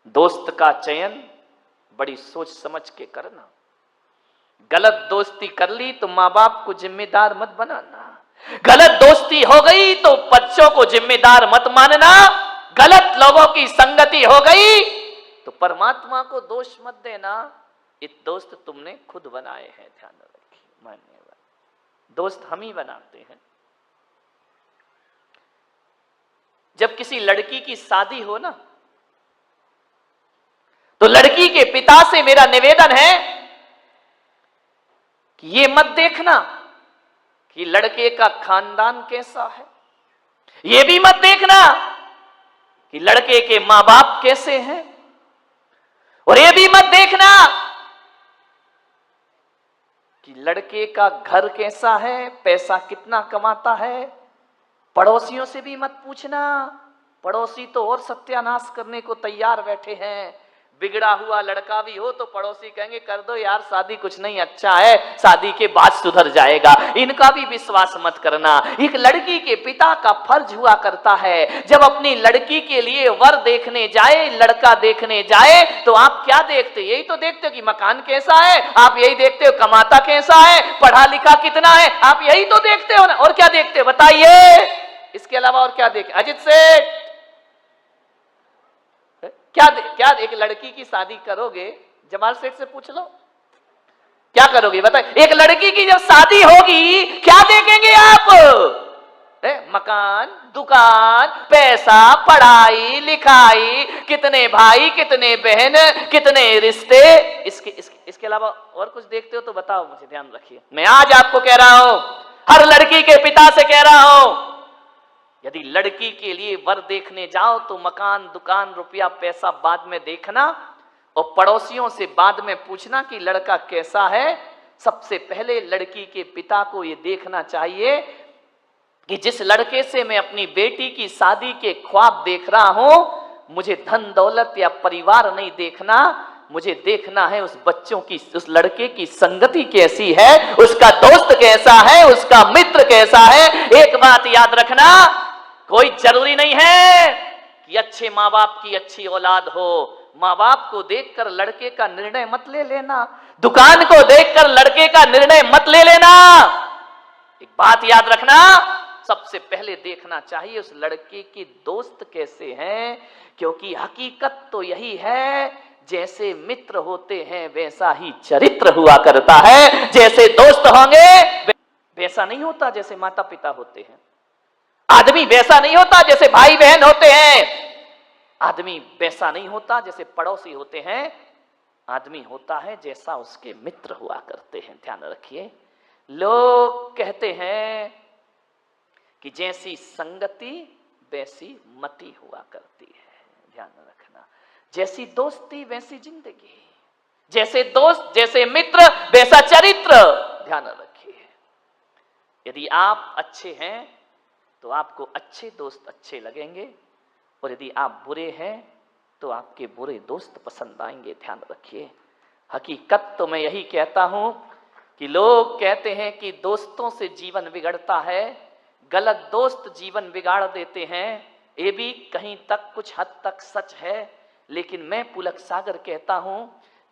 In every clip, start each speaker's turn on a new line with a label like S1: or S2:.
S1: दोस्त का चयन बड़ी सोच समझ के करना। गलत दोस्ती कर ली तो माँ बाप को जिम्मेदार मत बनाना। गलत दोस्ती हो गई तो बच्चों को जिम्मेदार मत मानना। गलत लोगों की संगति हो गई तो परमात्मा को दोष मत देना। ये दोस्त तुमने खुद बनाए हैं, ध्यान रखिए। मान्यवर दोस्त हम ही बनाते हैं। जब किसी लड़की की शादी हो ना, तो लड़की के पिता से मेरा निवेदन है कि ये मत देखना कि लड़के का खानदान कैसा है, ये भी मत देखना कि लड़के के मां बाप कैसे हैं, और ये भी मत देखना कि लड़के का घर कैसा है, पैसा कितना कमाता है। पड़ोसियों से भी मत पूछना, पड़ोसी तो और सत्यानाश करने को तैयार बैठे हैं। बिगड़ा हुआ लड़का भी हो तो पड़ोसी कहेंगे कर दो यार शादी, कुछ नहीं अच्छा है, शादी के बाद सुधर जाएगा। इनका भी विश्वास मत करना। एक लड़की के पिता का फर्ज हुआ करता है, जब अपनी लड़की के लिए वर देखने जाए, लड़का देखने जाए, तो आप क्या देखते? यही तो देखते हो कि मकान कैसा है, आप यही देखते हो कमाता कैसा है, पढ़ा लिखा कितना है, आप यही तो देखते हो ना। और क्या देखते हो बताइए? इसके अलावा और क्या देखें? अजित सेठ क्या एक लड़की की शादी करोगे, जमाल सेठ से पूछ लो, क्या करोगे बताइए? एक लड़की की जब शादी होगी क्या देखेंगे आप? मकान, दुकान, पैसा, पढ़ाई लिखाई, कितने भाई, कितने बहन, कितने रिश्ते। इसके अलावा और कुछ देखते हो तो बताओ मुझे, ध्यान रखिए। मैं आज आपको कह रहा हूं, हर लड़की के पिता से कह रहा हूं, यदि लड़की के लिए वर देखने जाओ तो मकान, दुकान, रुपया, पैसा बाद में देखना, और पड़ोसियों से बाद में पूछना कि लड़का कैसा है। सबसे पहले लड़की के पिता को यह देखना चाहिए कि जिस लड़के से मैं अपनी बेटी की शादी के ख्वाब देख रहा हूं, मुझे धन दौलत या परिवार नहीं देखना, मुझे देखना है उस बच्चों की, उस लड़के की संगति कैसी है, उसका दोस्त कैसा है, उसका मित्र कैसा है। एक बात याद रखना, कोई जरूरी नहीं है कि अच्छे माँ बाप की अच्छी औलाद हो। माँ बाप को देखकर लड़के का निर्णय मत ले लेना, दुकान को देखकर लड़के का निर्णय मत ले लेना। एक बात याद रखना, सबसे पहले देखना चाहिए उस लड़के के दोस्त कैसे हैं, क्योंकि हकीकत तो यही है, जैसे मित्र होते हैं वैसा ही चरित्र हुआ करता है। जैसे दोस्त होंगे वैसा नहीं होता जैसे माता पिता होते हैं। आदमी वैसा नहीं होता जैसे भाई बहन होते हैं। आदमी वैसा नहीं होता जैसे पड़ोसी होते हैं। आदमी होता है जैसा उसके मित्र हुआ करते हैं। ध्यान रखिए, लोग कहते हैं कि जैसी संगति वैसी मति हुआ करती है। ध्यान रखना, जैसी दोस्ती वैसी जिंदगी, जैसे दोस्त जैसे मित्र वैसा चरित्र। ध्यान रखिए, यदि आप अच्छे हैं तो आपको अच्छे दोस्त अच्छे लगेंगे, और यदि आप बुरे हैं तो आपके बुरे दोस्त पसंद आएंगे। ध्यान रखिए, हकीकत तो मैं यही कहता हूं कि लोग कहते हैं कि दोस्तों से जीवन बिगड़ता है, गलत दोस्त जीवन बिगाड़ देते हैं। ये भी कहीं तक कुछ हद तक सच है, लेकिन मैं पुलक सागर कहता हूं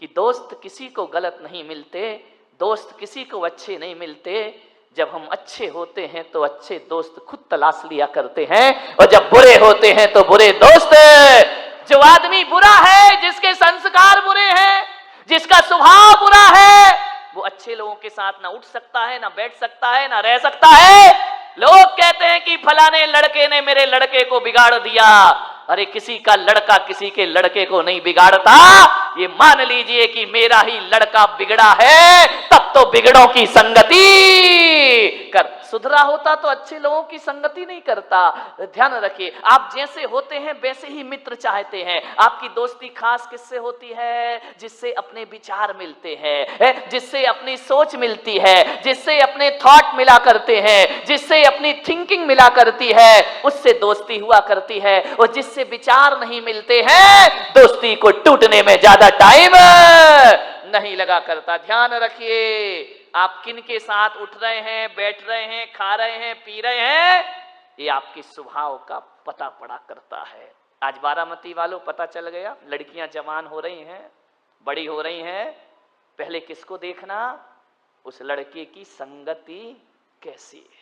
S1: कि दोस्त किसी को गलत नहीं मिलते, दोस्त किसी को अच्छे नहीं मिलते। जब हम अच्छे होते हैं तो अच्छे दोस्त खुद तलाश लिया करते हैं, और जब बुरे होते हैं तो बुरे दोस्त। जो आदमी बुरा है, जिसके संस्कार बुरे हैं, जिसका स्वभाव बुरा है, वो अच्छे लोगों के साथ ना उठ सकता है, ना बैठ सकता है, ना रह सकता है। लोग कहते हैं कि फलाने लड़के ने मेरे लड़के को बिगाड़ दिया। अरे किसी का लड़का किसी के लड़के को नहीं बिगाड़ता। ये मान लीजिए कि मेरा ही लड़का बिगड़ा है, तब तो बिगड़ों की संगति कर। सुधरा होता तो अच्छे लोगों की संगति नहीं करता। ध्यान रखिए, आप जैसे होते हैं वैसे ही मित्र चाहते हैं। आपकी दोस्ती खास किससे होती है? जिससे अपने विचार मिलते हैं, जिससे अपनी सोच मिलती है, जिससे अपने थॉट मिला करते हैं, जिससे अपनी थिंकिंग मिला करती है, उससे दोस्ती हुआ करती है। और जिससे विचार नहीं मिलते हैं, दोस्ती को टूटने में ज्यादा टाइम नहीं लगा करता। ध्यान रखिए, आप किन के साथ उठ रहे हैं, बैठ रहे हैं, खा रहे हैं, पी रहे हैं, ये आपके स्वभाव का पता पड़ा करता है। आज बारामती वालों पता चल गया, लड़कियां जवान हो रही हैं, बड़ी हो रही हैं, पहले किसको देखना, उस लड़के की संगति कैसी है।